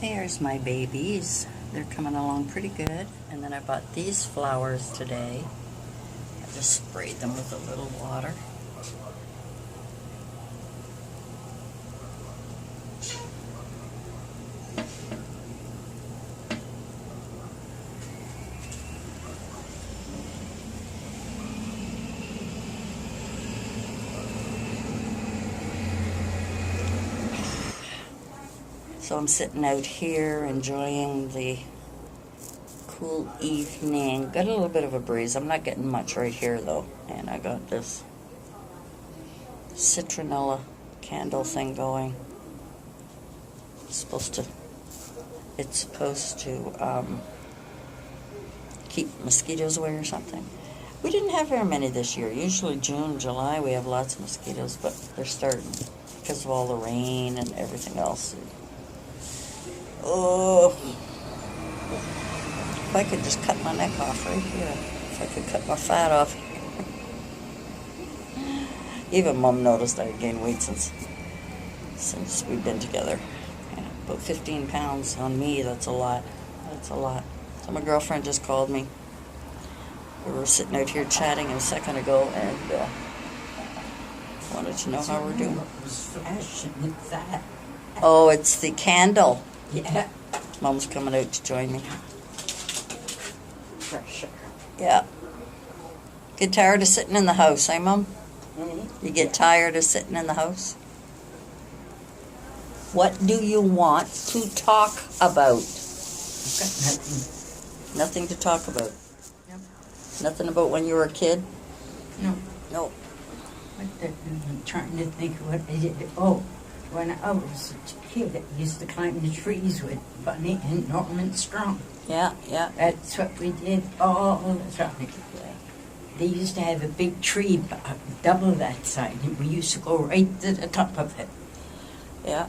There's my babies. They're coming along pretty good. And then I bought these flowers today. I just sprayed them with a little water. So I'm sitting out here enjoying the cool evening. Got a little bit of a breeze. I'm not getting much right here though. And I got this citronella candle thing going. It's supposed to keep mosquitoes away or something. We didn't have very many this year. Usually June, July we have lots of mosquitoes, but they're starting because of all the rain and everything else. Oh, if I could just cut my neck off right here. If I could cut my fat off. Even Mom noticed I had gained weight since we've been together. Yeah, about 15 pounds on me, that's a lot. That's a lot. So my girlfriend just called me. We were sitting out here chatting a second ago and wanted to know how we're doing. Oh, it's the candle. Yeah. Mom's coming out to join me. Pressure. Yeah. Get tired of sitting in the house, eh, Mom? Mm-hmm. You get tired of sitting in the house? What do you want to talk about? I've got nothing. Nothing to talk about. Yep. Nothing about when you were a kid? No. No. I'm trying to think what I did. Oh, when I was a kid, I used to climb the trees with Bunny and Norman Strong. Yeah, yeah. That's what we did all the time. They used to have a big tree, double that side, and we used to go right to the top of it. Yeah.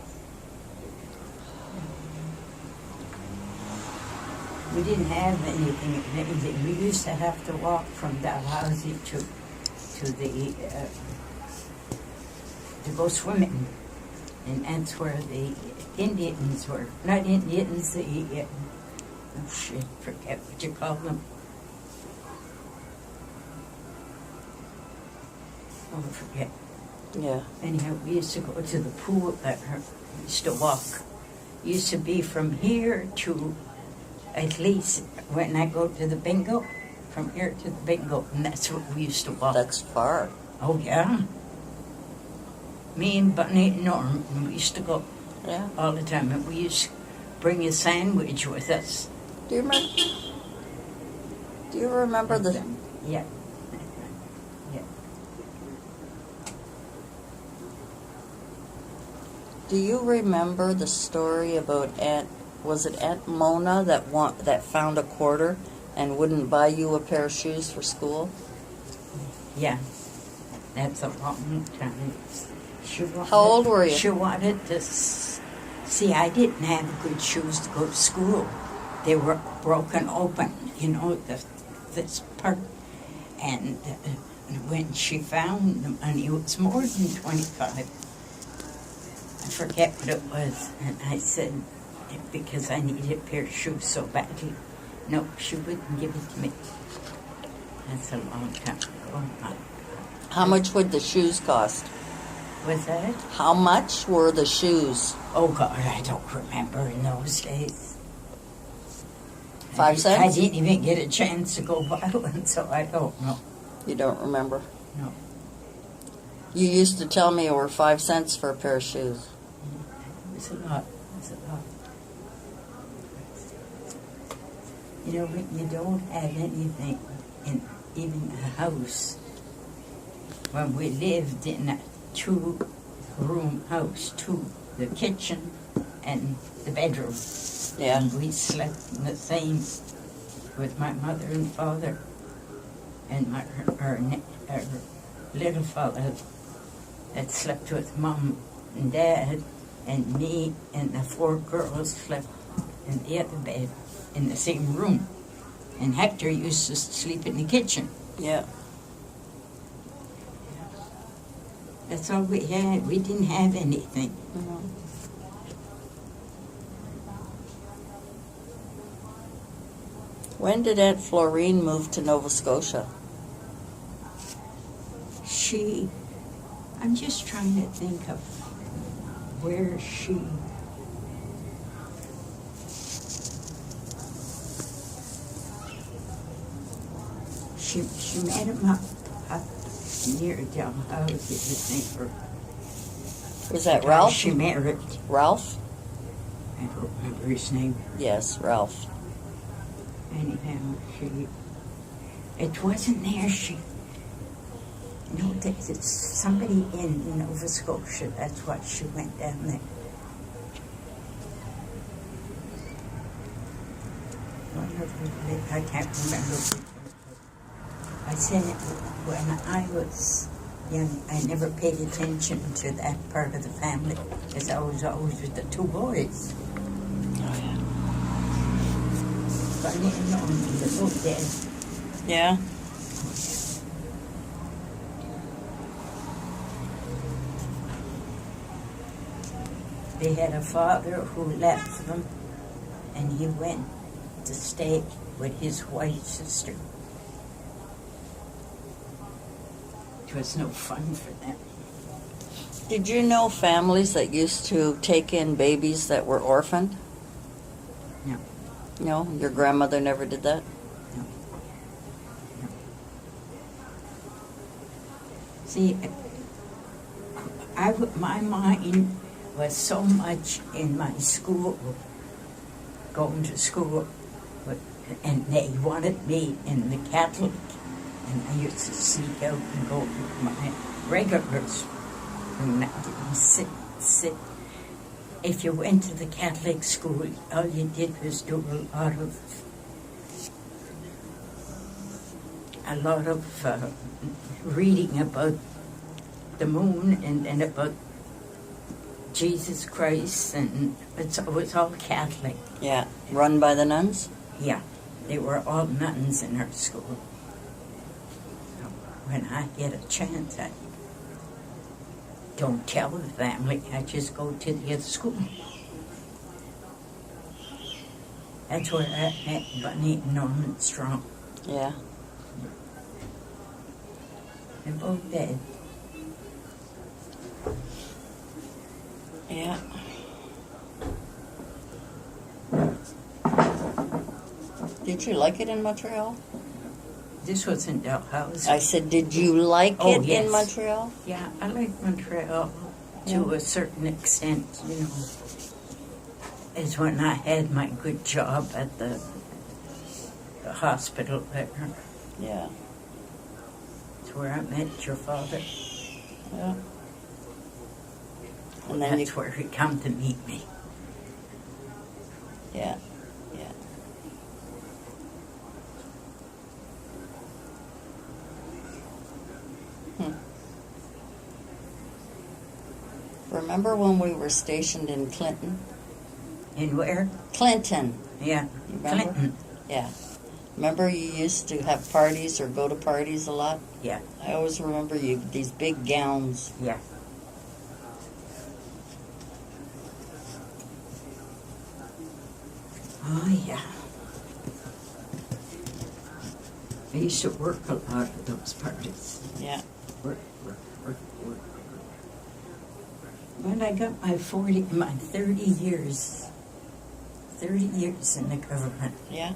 We didn't have anything. We used to have to walk from Dalhousie to go swimming, and that's where the Indians were. Not Indians, the forget what you call them. Oh, I forget. Yeah. Anyhow, we used to go to the pool. We used to walk. Used to be from here to, at least when I go to the bingo, from here to the bingo, and that's what we used to walk. That's far. Oh yeah. Me and Bunny and Norm, we used to go Yeah. all the time, and we used to bring a sandwich with us. Do you remember the... Yeah. Yeah. Do you remember the story about was it Aunt Mona that found a quarter and wouldn't buy you a pair of shoes for school? Yeah. That's a long time. How old were you? She wanted to see, I didn't have good shoes to go to school. They were broken open, this part. And when she found the money, it was more than 25. I forget what it was. And I said, because I needed a pair of shoes so badly. No, she wouldn't give it to me. That's a long time ago. How much would the shoes cost? Was that? How much were the shoes? Oh, God, I don't remember in those days. 5 cents? I didn't even get a chance to go buy one, so I don't know. You don't remember? No. You used to tell me it were 5 cents for a pair of shoes. It was a lot. It was a lot. When you don't have anything in even a house, when we lived in a 2-room house, the kitchen and the bedroom. Yeah. And we slept in the same with my mother and father and our little father that slept with Mom and Dad, and me and the 4 girls slept in the other bed in the same room. And Hector used to sleep in the kitchen. Yeah. That's all we had. We didn't have anything. Mm-hmm. When did Aunt Florine move to Nova Scotia? I'm just trying to think of where she met him up near Dalhousie, I think. Was that Ralph? She married. Ralph? I don't remember his name. Yes, Ralph. Anyhow, it wasn't there. No, it's somebody in Nova Scotia. That's why she went down there. I can't remember. I said when I was young, I never paid attention to that part of the family, because I was always with the two boys. Oh, yeah. But I didn't know them, they're both dead. Yeah? They had a father who left them, and he went to stay with his wife's sister. It was no fun for them. Did you know families that used to take in babies that were orphaned? No. No? Your grandmother never did that? No. See, my mind was so much in my school, going to school, and they wanted me in the Catholic, and I used to sneak out and go to my regulars, and I didn't sit. If you went to the Catholic school, all you did was do a lot of reading about the moon and about Jesus Christ, and it was all Catholic. Yeah. Run by the nuns? Yeah, they were all nuns in our school. So when I get a chance, I don't tell the family. I just go to the other school. That's where I met Bunny and Norman Strong. Yeah. They're both dead. Yeah. Did you like it in Montreal? This was in Dalhousie. I said, did you like it yes. in Montreal? Yeah, I like Montreal to a certain extent, you know. It's when I had my good job at the hospital there. Yeah. It's where I met your father. Yeah. And then That's where he come to meet me. Yeah. Yeah. Remember when we were stationed in Clinton? In where? Clinton. Yeah, You remember? Clinton. Yeah. Remember you used to have parties or go to parties a lot? Yeah. I always remember you, these big gowns. Yeah. Oh, yeah. I used to work a lot at those parties. Yeah. Work. When I got my 30 years in the government. Yeah.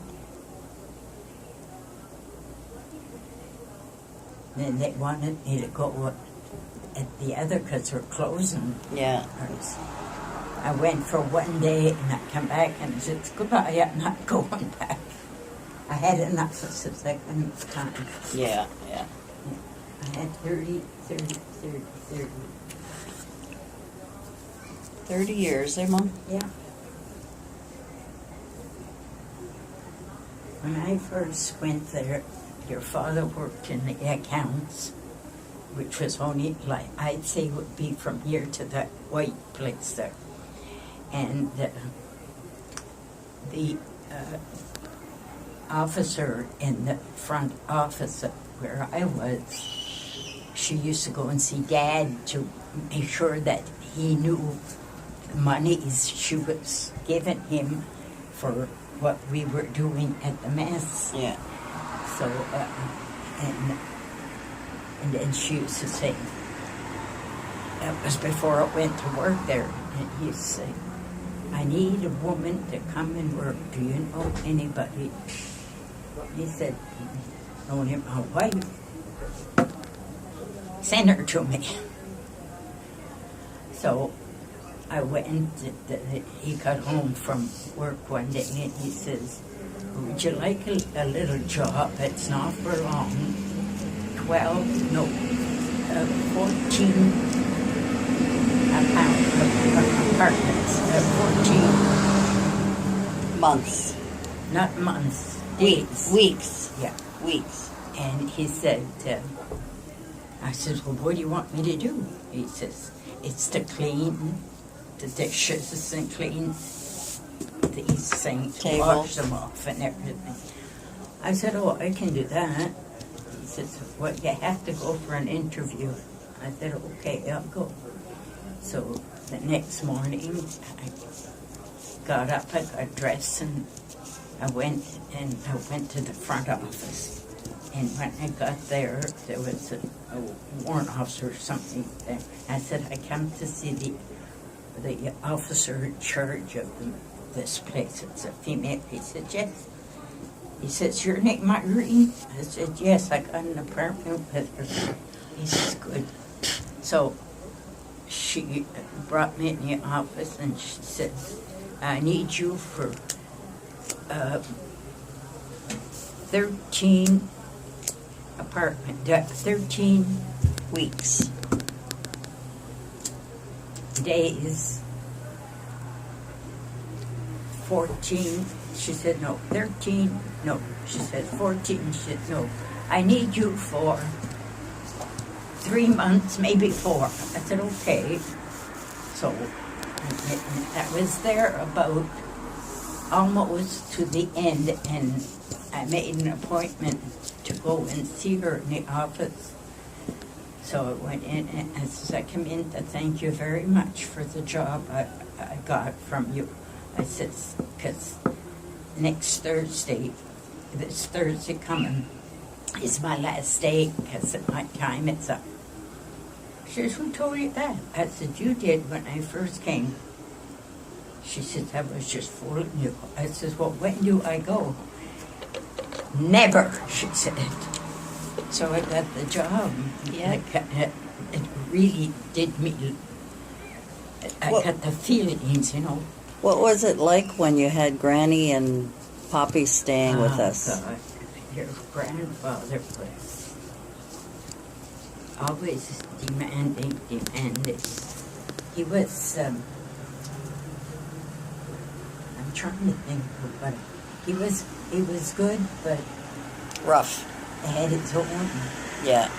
Then they wanted me to go at the other because they're closing. Yeah. I went for one day and I come back and I said, goodbye, I'm not going back. I had enough of the second time. Yeah. Yeah. I had 30. 30 years, eh, Mom? Yeah. When I first went there, your father worked in the accounts, which was only, like, I'd say would be from here to that white place there. And the officer in the front office where I was, she used to go and see Dad to make sure that he knew the monies she was giving him for what we were doing at the mess. Yeah. So, and then she used to say, that was before I went to work there, and he used to say, I need a woman to come and work. Do you know anybody? He said, only my wife. Send her to me. So I went, he got home from work one day and he says, would you like a little job? It's not for long. 14 apartments. 14 Months. not months, days. Weeks. Yeah. Weeks. And he said, I said, well, what do you want me to do? He says, it's to clean the dishes and clean these things, wash them off and everything. I said, oh, I can do that. He says, well, you have to go for an interview. I said, okay, I'll go. So the next morning, I got up, I got dressed, and I went to the front office. And when I got there, there was a warrant officer or something there. I said, I come to see the officer in charge of this place. It's a female. He said, yes. He says, your name Irene? I said, yes, I got an apartment with her. He says, good. So she brought me in the office and she says, I need you for 13 weeks. Days, 14. She said, no, 13. No, she said 14. She said, no, I need you for 3 months, maybe 4. I said, okay. So I was there about almost to the end, and I made an appointment to go and see her in the office. So I went in, and I said, I come in to thank you very much for the job I got from you. I said, because next Thursday, this Thursday coming, is my last day, because at my time it's up. She says, who told you that? I said, you did when I first came. She said, I was just fooling you. I said, well, when do I go? Never, she said. So I got the job. Yeah. It really did me. I got the feelings, you know. What was it like when you had Granny and Poppy staying with us? God. Your grandfather was always demanding. He was, I'm trying to think of what, he was good, but Rough. he had his own. Yeah.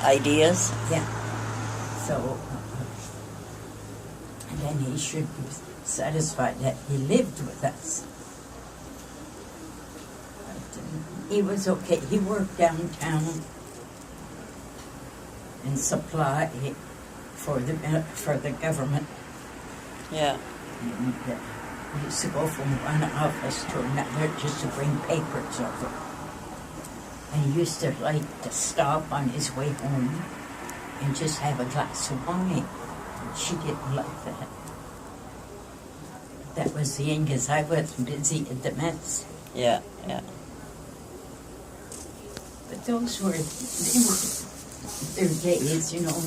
Ideas? Yeah. So, and then he should be satisfied that he lived with us. But he was okay. He worked downtown in supply for the government. Yeah. And we used to go from one office to another just to bring papers over. And he used to like to stop on his way home and just have a glass of wine. And she didn't like that. That was the thing, because I was busy at the mess. Yeah, yeah. But those were their days, you know.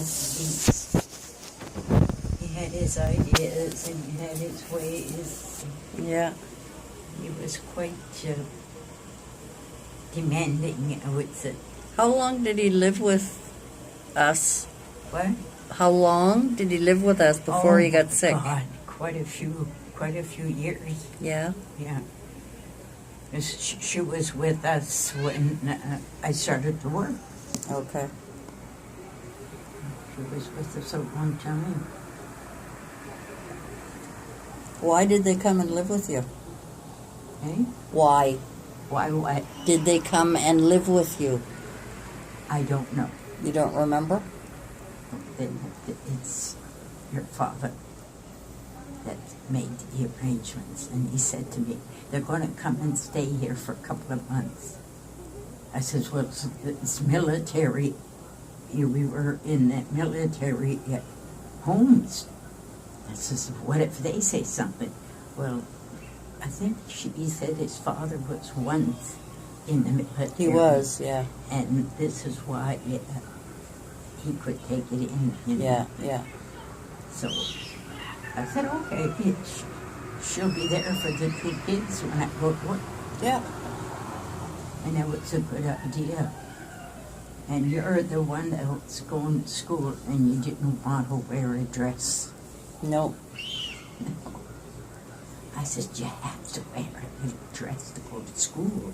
He had his ideas and he had his ways. Yeah. He was quite demanding, I would say. How long did he live with us? What? How long did he live with us before he got sick? God, quite a few years. Yeah. Yeah. She was with us when I started to work. Okay. She was with us a long time. Why did they come and live with you? Eh? Why Why? did they come and live with you? I don't know. You don't remember? It's your father. that made the arrangements, and he said to me, they're going to come and stay here for a couple of months. I says, well, it's military. We were in that military homes. I says, what if they say something? Well, I think he said his father was once in the military. He was, yeah. And this is why he could take it in. Yeah, yeah. So I said, okay, she'll be there for the 2 kids when I go to work. Yeah. And it was a good idea. And you're the one that was going to school and you didn't want to wear a dress. No. No. I said, you have to wear a dress to go to school.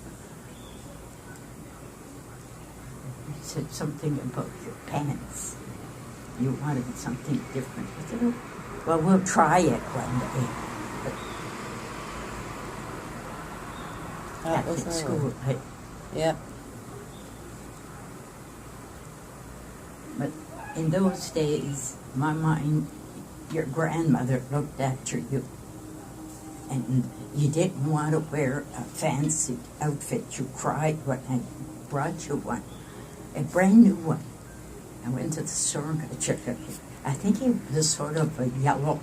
He said something about your pants. You wanted something different. I said, oh, well, we'll try it one day. But That was at school, Yeah. but in those days, my mind, your grandmother looked after you. And you didn't want to wear a fancy outfit. You cried when I brought you one, a brand new one. I went to the store and got a check. I think it was sort of a yellow,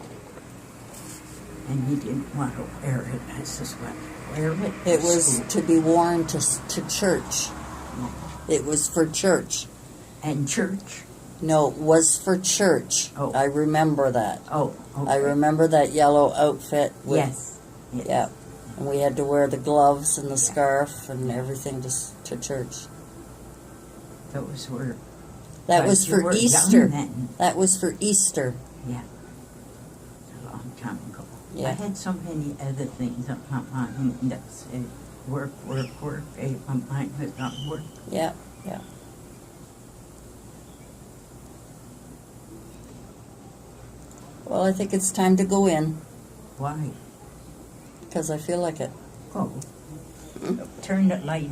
and he didn't want to wear it. I says, well, wear it. It was to be worn to church. It was for church. And church? No, it was for church. Oh. I remember that. Oh, okay. I remember that yellow outfit. With, Yes. Yeah. And we had to wear the gloves and the scarf and everything to church. Those were... That but was you for were Easter. young then. That was for Easter. Yeah. A long time ago. Yeah. I had so many other things on my mind that said work. My mind was on work. Yeah, yeah. Well, I think it's time to go in Why? because I feel like it. Oh. Turn the light